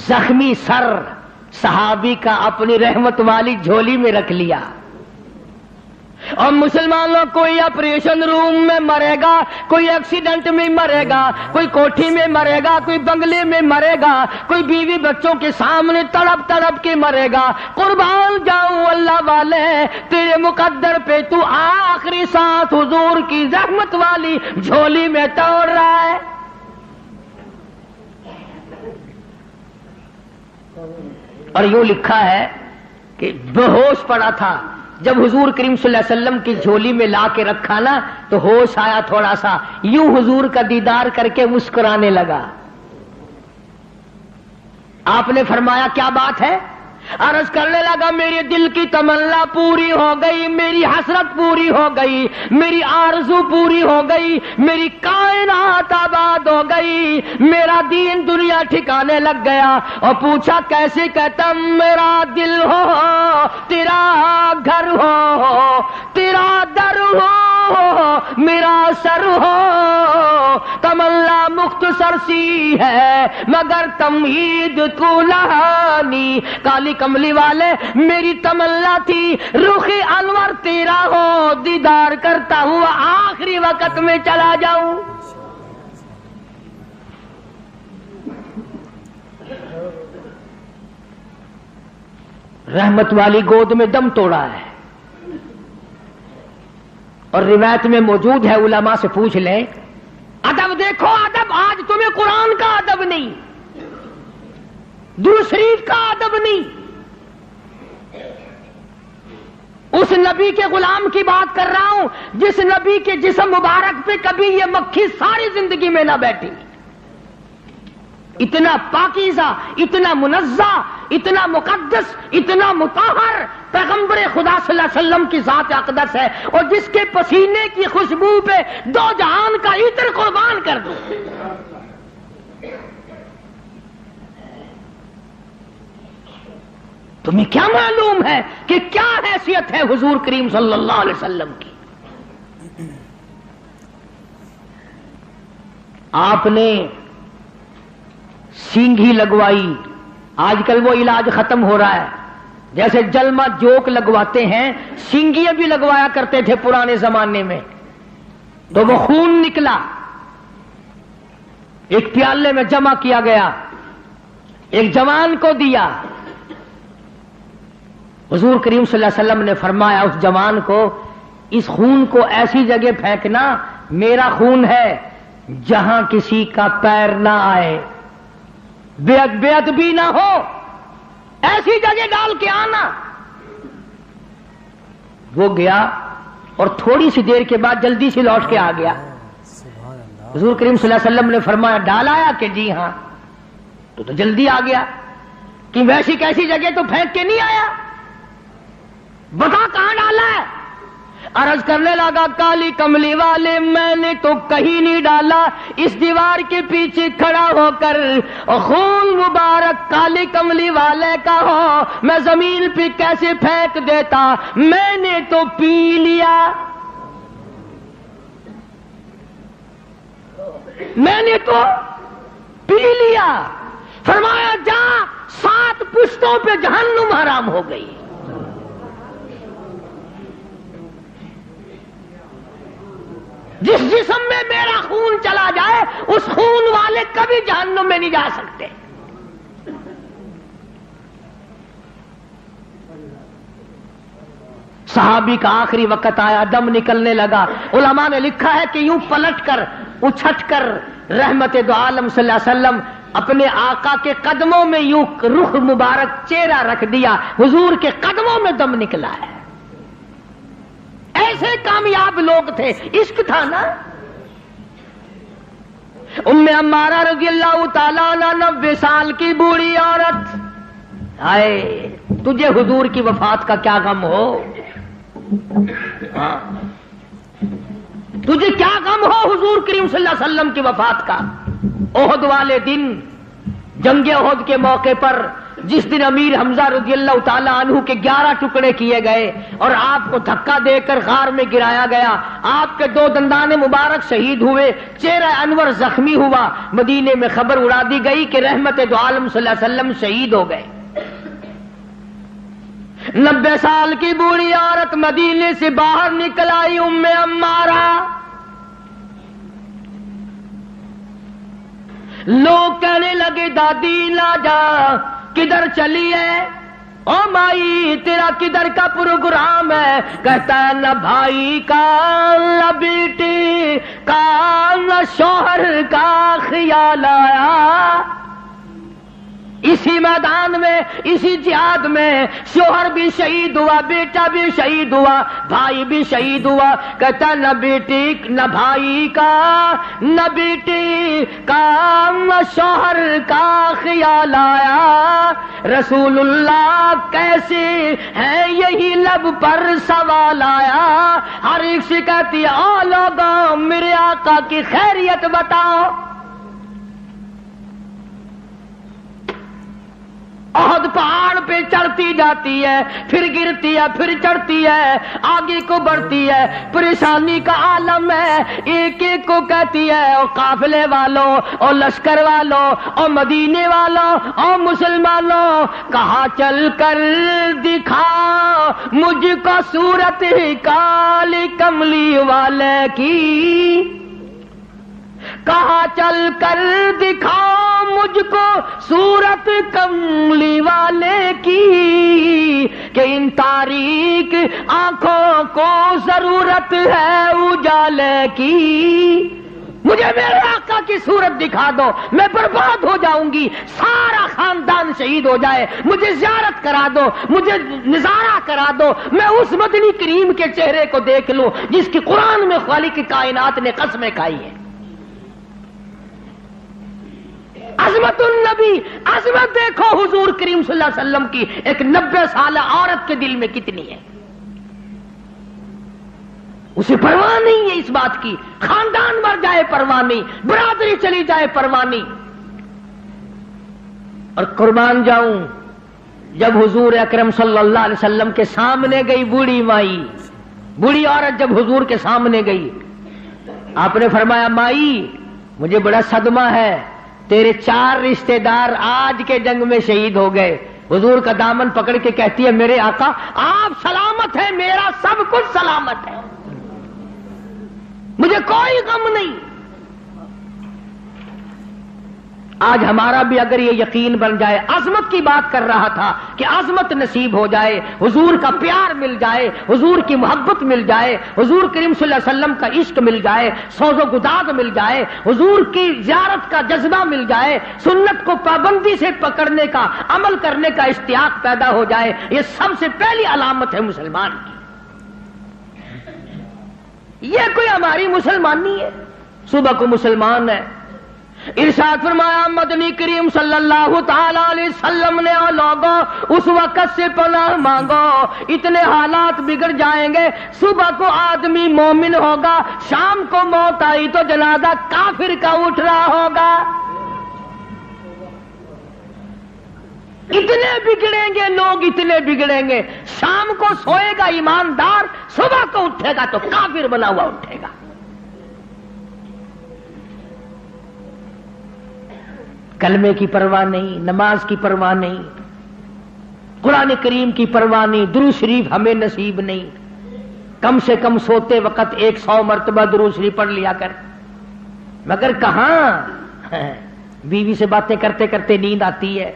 زخمی سر صحابی کا اپنی رحمت والی جھولی میں رکھ لیا. اور مسلمانوں, کوئی آپریشن روم میں مرے گا, کوئی ایکسیڈنٹ میں مرے گا, کوئی کوٹھی میں مرے گا, کوئی بنگلے میں مرے گا, کوئی بیوی بچوں کے سامنے تڑپ تڑپ کے مرے گا. قربان جاؤں اللہ والے, تیرے مقدر پہ تو آخری سانس حضور کی رحمت والی جھولی میں توڑ رہا ہے. اور یوں لکھا ہے کہ بے ہوش پڑا تھا، جب حضور کریم صلی اللہ علیہ وسلم کی جھولی میں لا کے رکھا نا تو ہوش آیا تھوڑا سا، یوں حضور کا دیدار کر کے مسکرانے لگا۔ آپ نے فرمایا کیا بات ہے؟ عرض کرنے لگا میرے دل کی تمنا پوری ہو گئی، میری حسرت پوری ہو گئی، میری آرزو پوری ہو گئی، میری کائنات آباد ہو گئی، میرا دین دنیا ٹھکانے لگ گیا۔ اور پوچھا کیسے؟ کہتا میرا دل ہو تیرا گھر ہو، تیرا در ہو میرا سر ہو، تمنا مختصر سی ہے مگر تمہید طولانی۔ کالی کملی والے میری تمنا تھی رخ انور تیرا ہو، دیدار کرتا ہوا آخری وقت میں چلا جاؤں۔ رحمت والی گود میں دم توڑا ہے، اور روایت میں موجود ہے، علماء سے پوچھ لیں۔ ادب دیکھو، ادب آج تمہیں قرآن کا ادب نہیں، درود شریف کا ادب نہیں، اس نبی کے غلام کی بات کر رہا ہوں جس نبی کے جسم مبارک پہ کبھی یہ مکھی ساری زندگی میں نہ بیٹھی۔ اتنا پاکیزہ، اتنا منزہ، اتنا مقدس، اتنا مطہر پیغمبر خدا صلی اللہ علیہ وسلم کی ذات اقدس ہے، اور جس کے پسینے کی خوشبو پہ دو جہان کا عطر قربان کر دو۔ تمہیں کیا معلوم ہے کہ کیا حیثیت ہے حضور کریم صلی اللہ علیہ وسلم کی؟ آپ نے سینگھی لگوائی، آج کل وہ علاج ختم ہو رہا ہے، جیسے جلمہ جوک لگواتے ہیں، سینگیاں بھی لگوایا کرتے تھے پرانے زمانے میں، تو وہ خون نکلا، ایک پیالے میں جمع کیا گیا، ایک جوان کو دیا۔ حضور کریم صلی اللہ علیہ وسلم نے فرمایا اس جوان کو، اس خون کو ایسی جگہ پھینکنا میرا خون ہے جہاں کسی کا پیر نہ آئے، بے ادبی نہ ہو، ایسی جگہ ڈال کے آنا۔ وہ گیا اور تھوڑی سی دیر کے بعد جلدی سے لوٹ کے آ گیا۔ حضور کریم صلی اللہ علیہ وسلم نے فرمایا ڈال آیا؟ کہ جی ہاں۔ تو جلدی آ گیا کہ ویسی کیسی جگہ تو پھینک کے نہیں آیا، بتا کہاں ڈالا ہے؟ عرض کرنے لگا کالی کملی والے میں نے تو کہیں نہیں ڈالا، اس دیوار کے پیچھے کھڑا ہو کر خون مبارک کالی کملی والے کا ہو میں زمین پہ کیسے پھینک دیتا، میں نے تو پی لیا، میں نے تو پی لیا۔ فرمایا جا 7 پشتوں پہ جہنم حرام ہو گئی۔ جس جسم میں میرا خون چلا جائے اس خون والے کبھی جہنم میں نہیں جا سکتے۔ صحابی کا آخری وقت آیا، دم نکلنے لگا، علماء نے لکھا ہے کہ یوں پلٹ کر اچھٹ کر رحمت دو عالم صلی اللہ علیہ وسلم اپنے آقا کے قدموں میں یوں رخ مبارک چہرہ رکھ دیا، حضور کے قدموں میں دم نکلا ہے۔ ایسے کامیاب لوگ تھے، عشق تھا نا۔ ام عمارہ رضی اللہ تعالیٰ عنہ 90 سال کی بوڑھی عورت، ہائے تجھے حضور کی وفات کا کیا غم ہو، تجھے کیا غم ہو حضور کریم صلی اللہ علیہ وسلم کی وفات کا۔ احد والے دن، جنگ احد کے موقع پر جس دن امیر حمزہ رضی اللہ تعالیٰ عنہ کے 11 ٹکڑے کیے گئے اور آپ کو دھکا دے کر غار میں گرایا گیا، آپ کے 2 دندان مبارک شہید ہوئے، چہرہ انور زخمی ہوا، مدینے میں خبر اڑا دی گئی کہ رحمت دو عالم صلی اللہ علیہ وسلم شہید ہو گئے۔ 90 سال کی بوڑھی عورت مدینے سے باہر نکل آئی، ام عمارہ، لوگ کہنے لگے دادی لا جا کدھر چلی ہے، او مائی تیرا کدھر کا پروگرام ہے؟ کہتا ہے نہ بھائی کا نہ بیٹی کا نہ شوہر کا خیال آیا، اسی میدان میں، اسی جہاد میں شوہر بھی شہید ہوا، بیٹا بھی شہید ہوا، بھائی بھی شہید ہوا. کہتا نہ بیٹی نہ بھائی کا نہ بیٹی کا نہ شوہر کا خیال آیا. رسول اللہ کیسے ہے یہی لب پر سوال آیا. ہر ایک سے کہتی آ لوگوں میرے آقا کی خیریت بتاؤ. احد پہاڑ پہ چڑھتی جاتی ہے، پھر گرتی ہے، پھر چڑھتی ہے، آگے کو بڑھتی ہے، پریشانی کا عالم ہے. ایک ایک کو کہتی ہے او قافلے والوں، او لشکر والوں، او مدینے والوں، او مسلمانوں، کہاں چل کر دکھا مجھ کو صورت کالی کملی والے کی. کہاں چل کر دکھاؤ مجھ کو صورت کملی والے کی، کہ ان تاریک آنکھوں کو ضرورت ہے اجالے کی. مجھے میرے آقا کی صورت دکھا دو، میں برباد ہو جاؤں گی، سارا خاندان شہید ہو جائے. مجھے زیارت کرا دو، مجھے نظارہ کرا دو، میں اس مدنی کریم کے چہرے کو دیکھ لوں جس کی قرآن میں خالق کائنات نے قسمیں کھائی ہیں. عظمت النبی، عظمت دیکھو حضور کریم صلی اللہ علیہ وسلم کی ایک 90 سالہ عورت کے دل میں کتنی ہے. اسے پرواہ نہیں ہے اس بات کی، خاندان مر جائے پرواہ نہیں، برادری چلی جائے پرواہ نہیں. اور قربان جاؤں جب حضور اکرم صلی اللہ علیہ وسلم کے سامنے گئی بوڑھی مائی، بوڑھی عورت جب حضور کے سامنے گئی، آپ نے فرمایا مائی مجھے بڑا صدمہ ہے، تیرے 4 رشتہ دار آج کے جنگ میں شہید ہو گئے. حضور کا دامن پکڑ کے کہتی ہے میرے آقا آپ سلامت ہیں، میرا سب کچھ سلامت ہے، مجھے کوئی غم نہیں. آج ہمارا بھی اگر یہ یقین بن جائے، عظمت کی بات کر رہا تھا کہ عظمت نصیب ہو جائے، حضور کا پیار مل جائے، حضور کی محبت مل جائے، حضور کریم صلی اللہ علیہ وسلم کا عشق مل جائے، سوز و گداز مل جائے، حضور کی زیارت کا جذبہ مل جائے، سنت کو پابندی سے پکڑنے کا، عمل کرنے کا اشتیاق پیدا ہو جائے. یہ سب سے پہلی علامت ہے مسلمان کی. یہ کوئی ہماری مسلمانی ہے، صبح کو مسلمان ہے. ارشاد فرمایا مدنی کریم صلی اللہ تعالی علیہ وسلم نے لوگوں اس وقت سے پناہ مانگو، اتنے حالات بگڑ جائیں گے. صبح کو آدمی مومن ہوگا، شام کو موت آئی تو جنازہ کافر کا اٹھ رہا ہوگا. اتنے بگڑیں گے لوگ، اتنے بگڑیں گے. شام کو سوئے گا ایماندار، صبح کو اٹھے گا تو کافر بنا ہوا اٹھے گا. کلمے کی پرواہ نہیں، نماز کی پرواہ نہیں، قرآن کریم کی پرواہ نہیں، درود شریف ہمیں نصیب نہیں. کم سے کم سوتے وقت 100 مرتبہ درود شریف پڑھ لیا کر. مگر کہاں بیوی سے باتیں کرتے کرتے نیند آتی ہے،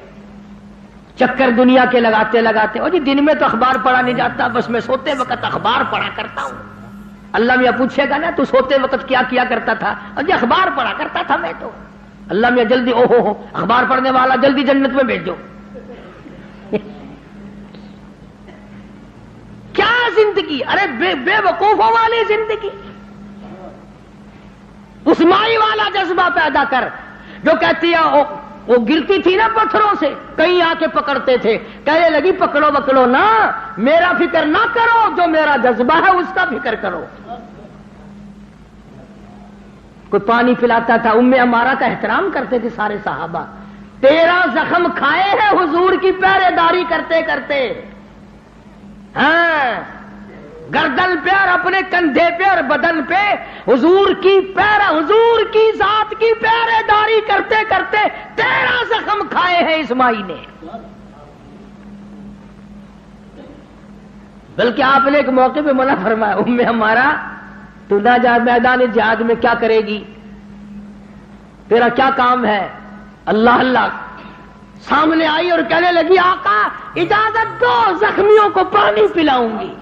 چکر دنیا کے لگاتے لگاتے جی دن میں تو اخبار پڑھا نہیں جاتا، بس میں سوتے وقت اخبار پڑھا کرتا ہوں. اللہ میاں پوچھے گا نا تو سوتے وقت کیا کیا کرتا تھا؟ جی اخبار پڑھا کرتا تھا میں تو. اللہ میاں جلدی او ہو اخبار پڑھنے والا جلدی جنت میں بھیج دو. کیا زندگی، ارے بے وقوفوں والی زندگی. اس مائی والا جذبہ پیدا کر جو کہتی ہے وہ گرتی تھی نا پتھروں سے، کہیں آ کے پکڑتے تھے، کہنے لگی پکڑو پکڑو نا، میرا فکر نہ کرو، جو میرا جذبہ ہے اس کا فکر کرو. کوئی پانی پلاتا تھا، ام عمارہ کا احترام کرتے تھے سارے صحابہ. 13 زخم کھائے ہیں حضور کی پہرے داری کرتے کرتے. ہاں گردن پہ اور اپنے کندھے پہ اور بدن پہ حضور کی حضور کی ذات کی پہرے داری کرتے کرتے 13 زخم کھائے ہیں اس مائی نے. بلکہ آپ نے ایک موقع پہ منع فرمایا، ام ہمارا تو نہ جا میدان جہاد میں کیا کرے گی، تیرا کیا کام ہے؟ اللہ اللہ سامنے آئی اور کہنے لگی آقا اجازت دو زخمیوں کو پانی پلاؤں گی.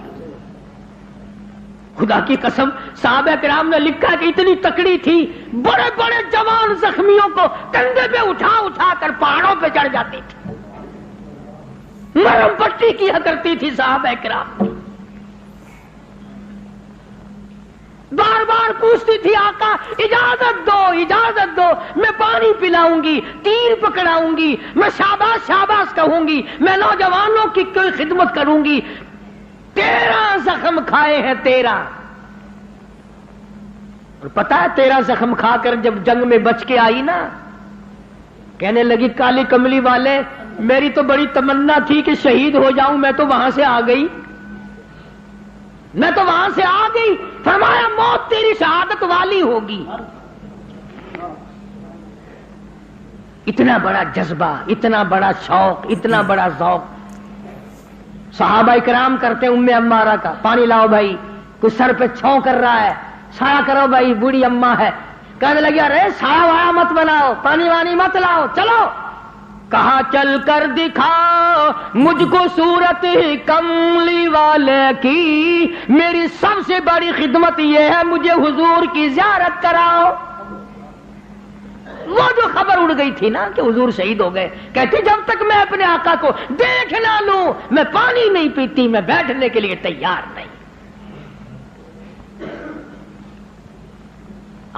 خدا کی قسم صحابہ کرام نے لکھا کہ اتنی تکڑی تھی، بڑے بڑے جوان زخمیوں کو کندھے پہ اٹھا اٹھا کر پہاڑوں پہ چڑھ جاتی تھی، مرہم پٹی کیا کرتی تھی صحابہ کرام، بار بار پوچھتی تھی آقا اجازت دو اجازت دو، میں پانی پلاؤں گی، تیر پکڑاؤں گی، میں شاباش شاباش کہوں گی، میں نوجوانوں کی کوئی خدمت کروں گی، 13 زخم کھائے ہیں 13۔ اور پتا ہے 13 زخم کھا کر جب جنگ میں بچ کے آئی نا، کہنے لگی کالی کملی والے میری تو بڑی تمنا تھی کہ شہید ہو جاؤں، میں تو وہاں سے آ گئی، میں تو وہاں سے آ گئی۔ فرمایا موت تیری شہادت والی ہوگی۔ اتنا بڑا جذبہ، اتنا بڑا شوق، اتنا بڑا ذوق صحابہ کرام کرتے ام عمارہ کا، پانی لاؤ بھائی، کوئی سر پہ چھاؤں کر رہا ہے، سایہ کرو بھائی، بوڑھی اماں ہے، کہنے لگی ارے سایہ وایا مت بناؤ، پانی وانی مت لاؤ، چلو، کہاں چل کر دکھاؤ مجھ کو صورت کملی والے کی، میری سب سے بڑی خدمت یہ ہے مجھے حضور کی زیارت کراؤ۔ وہ جو خبر اڑ گئی تھی نا کہ حضور شہید ہو گئے، کہتی جب تک میں اپنے آقا کو دیکھ نہ لوں میں پانی نہیں پیتی، میں بیٹھنے کے لیے تیار نہیں۔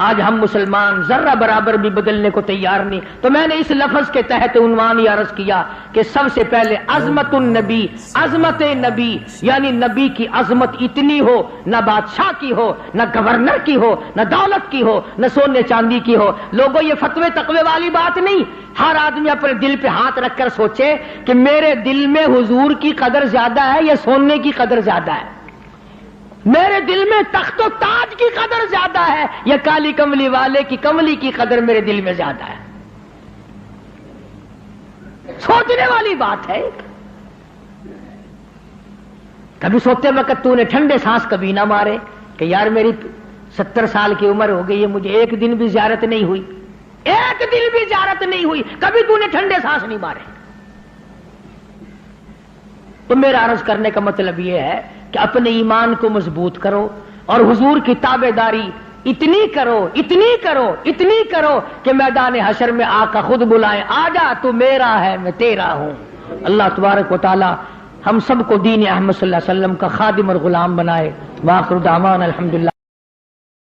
آج ہم مسلمان ذرہ برابر بھی بدلنے کو تیار نہیں، تو میں نے اس لفظ کے تحت عنوان یہ عرض کیا کہ سب سے پہلے عظمت النبی، عظمت نبی، یعنی نبی کی عظمت اتنی ہو، نہ بادشاہ کی ہو، نہ گورنر کی ہو، نہ دولت کی ہو، نہ سونے چاندی کی ہو۔ لوگوں یہ فتوے تقوی والی بات نہیں، ہر آدمی اپنے دل پہ ہاتھ رکھ کر سوچے کہ میرے دل میں حضور کی قدر زیادہ ہے یا سونے کی قدر زیادہ ہے، میرے دل میں تخت و تاج کی قدر زیادہ ہے یا کالی کملی والے کی کملی کی قدر میرے دل میں زیادہ ہے۔ سوچنے والی بات ہے۔ کبھی سوتے وقت تو نے ٹھنڈے سانس کبھی نہ مارے کہ یار میری 70 سال کی عمر ہو گئی ہے، مجھے ایک دن بھی زیارت نہیں ہوئی، ایک دن بھی زیارت نہیں ہوئی، کبھی تو نے ٹھنڈے سانس نہیں مارے۔ تو میرا عرض کرنے کا مطلب یہ ہے کہ اپنے ایمان کو مضبوط کرو اور حضور کی تابع داری اتنی کرو اتنی کرو اتنی کرو کہ میدان حشر میں آقا خود بلائے، آ جا تو میرا ہے میں تیرا ہوں۔ اللہ تبارک و تعالی ہم سب کو دین احمد صلی اللہ علیہ وسلم کا خادم اور غلام بنائے۔ وآخر دعوانا الحمدللہ۔